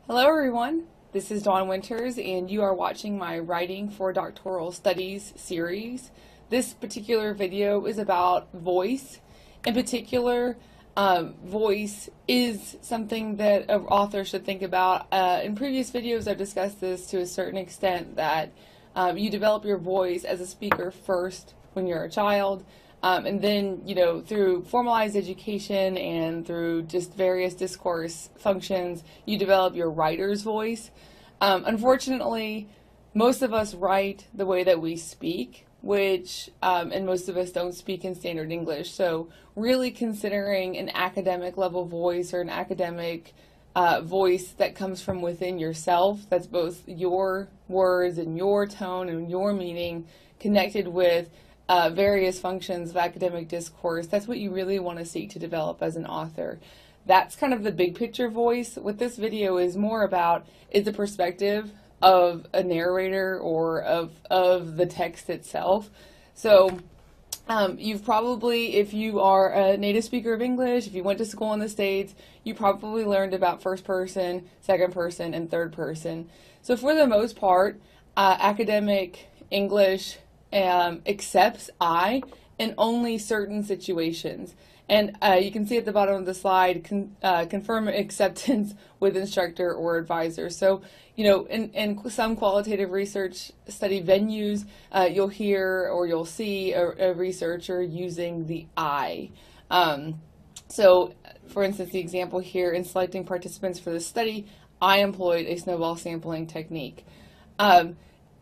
Hello everyone, this is Dawn Winters and you are watching my Writing for Doctoral Studies series. This particular video is about voice. In particular, voice is something that an author should think about. In previous videos I've discussed this to a certain extent, that you develop your voice as a speaker first when you're a child. And then, through formalized education and through just various discourse functions, you develop your writer's voice. Unfortunately, most of us write the way that we speak, and most of us don't speak in standard English. So really considering an academic level voice or an academic voice that comes from within yourself, that's both your words and your tone and your meaning connected with various functions of academic discourse. That's what you really want to seek to develop as an author. That's kind of the big picture voice. What this video is more about is the perspective of a narrator or of the text itself. So you've probably, if you are a native speaker of English, if you went to school in the States, you probably learned about first person, second person, and third person. So for the most part, academic English accepts I in only certain situations. And you can see at the bottom of the slide, confirm acceptance with instructor or advisor. So, in some qualitative research study venues, you'll hear or you'll see a researcher using the I. So, for instance, the example here, in selecting participants for this study, I employed a snowball sampling technique.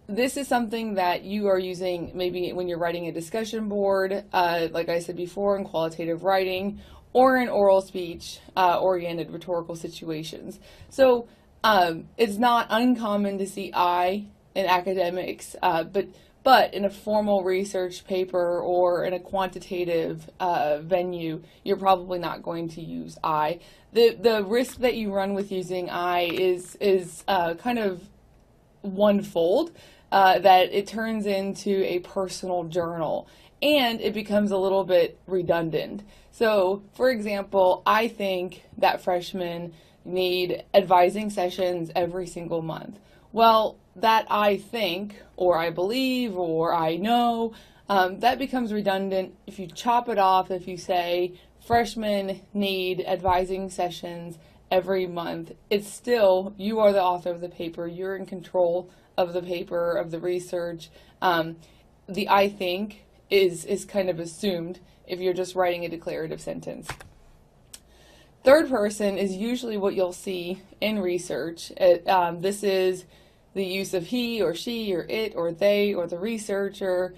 This is something that you are using maybe when you're writing a discussion board, like I said before, in qualitative writing, or in oral speech oriented rhetorical situations. So it's not uncommon to see I in academics, but in a formal research paper or in a quantitative venue, you're probably not going to use I. The risk that you run with using I is kind of onefold. That it turns into a personal journal and it becomes a little bit redundant. So, for example, I think that freshmen need advising sessions every single month. Well, that I think, or I believe, or I know, that becomes redundant if you chop it off, if you say freshmen need advising sessions every month. It's still, you are the author of the paper, you're in control of the paper, of the research. The I think is kind of assumed if you're just writing a declarative sentence. Third person is usually what you'll see in research. This is the use of he or she or it or they or the researcher.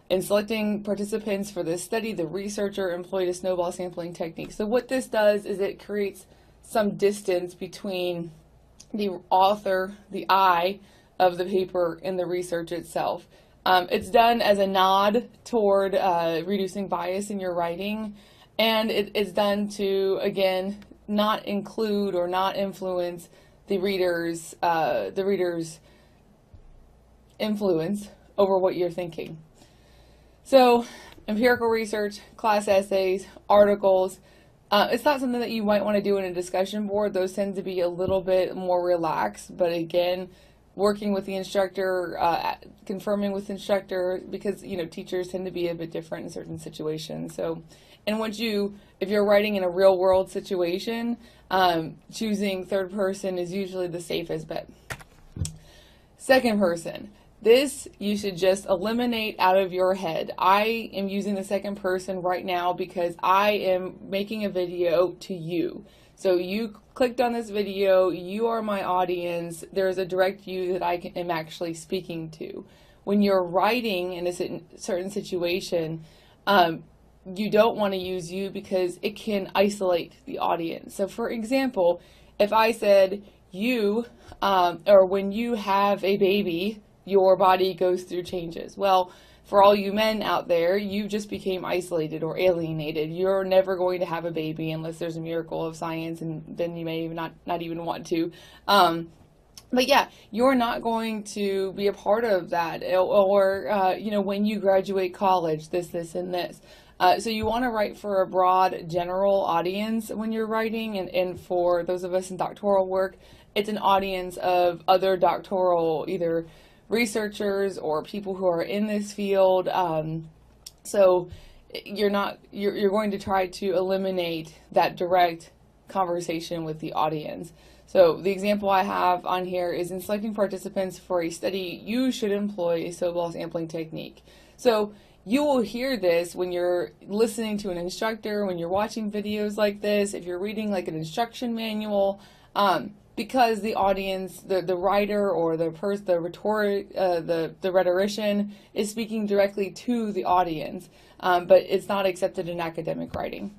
In selecting participants for this study, the researcher employed a snowball sampling technique. So what this does is it creates some distance between the author, the I, of the paper and the research itself. It's done as a nod toward reducing bias in your writing, and it is done to, again, not include or not influence the reader's influence over what you're thinking. So, empirical research, class essays, articles, it's not something that you might want to do in a discussion board. Those tend to be a little bit more relaxed, but again, working with the instructor, confirming with instructor, because teachers tend to be a bit different in certain situations. So, and if you're writing in a real world situation, choosing third person is usually the safest bet. Second person. This you should just eliminate out of your head. I am using the second person right now because I am making a video to you. So you clicked on this video, you are my audience, there's a direct you that I am actually speaking to. When you're writing in a certain situation, you don't want to use you because it can isolate the audience. So for example, if I said you, or when you have a baby, your body goes through changes. Well, for all you men out there, you just became isolated or alienated. You're never going to have a baby unless there's a miracle of science, and then you may not even want to. But yeah, you're not going to be a part of that. Or when you graduate college, this, and this. So you want to write for a broad general audience when you're writing, and for those of us in doctoral work, it's an audience of other doctoral either researchers or people who are in this field. So you're going to try to eliminate that direct conversation with the audience. So the example I have on here is in selecting participants for a study, you should employ a Sobel sampling technique. So you will hear this when you're listening to an instructor, when you're watching videos like this, if you're reading like an instruction manual, because the audience, the writer or the rhetorician is speaking directly to the audience, but it's not accepted in academic writing.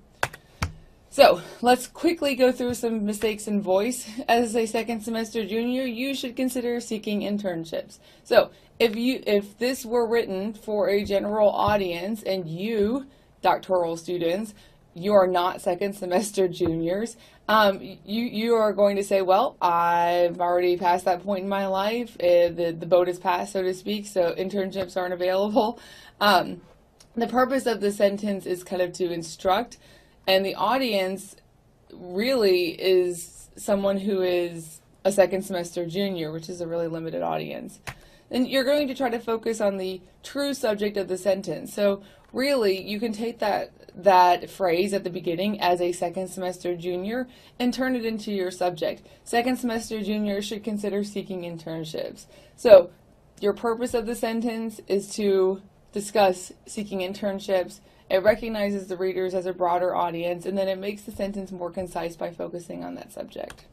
So let's quickly go through some mistakes in voice. As a second semester junior, you should consider seeking internships. So if this were written for a general audience and you, doctoral students, you are not second semester juniors, you are going to say, well, I've already passed that point in my life. The boat is passed, so to speak, so internships aren't available. The purpose of the sentence is kind of to instruct, and the audience really is someone who is a second semester junior, which is a really limited audience. Then you're going to try to focus on the true subject of the sentence. So really, you can take that phrase at the beginning as a second semester junior and turn it into your subject. Second semester juniors should consider seeking internships. So your purpose of the sentence is to discuss seeking internships. It recognizes the readers as a broader audience, and then it makes the sentence more concise by focusing on that subject.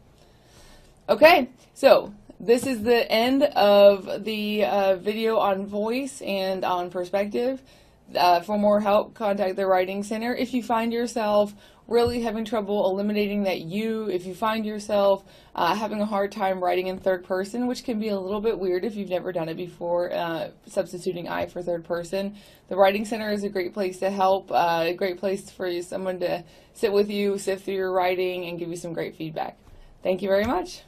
Okay, so this is the end of the video on voice and on perspective. For more help, contact the Writing Center. If you find yourself really having trouble eliminating that you, if you find yourself having a hard time writing in third person, which can be a little bit weird if you've never done it before, substituting I for third person, the Writing Center is a great place to help, a great place for someone to sit with you, sift through your writing, and give you some great feedback. Thank you very much.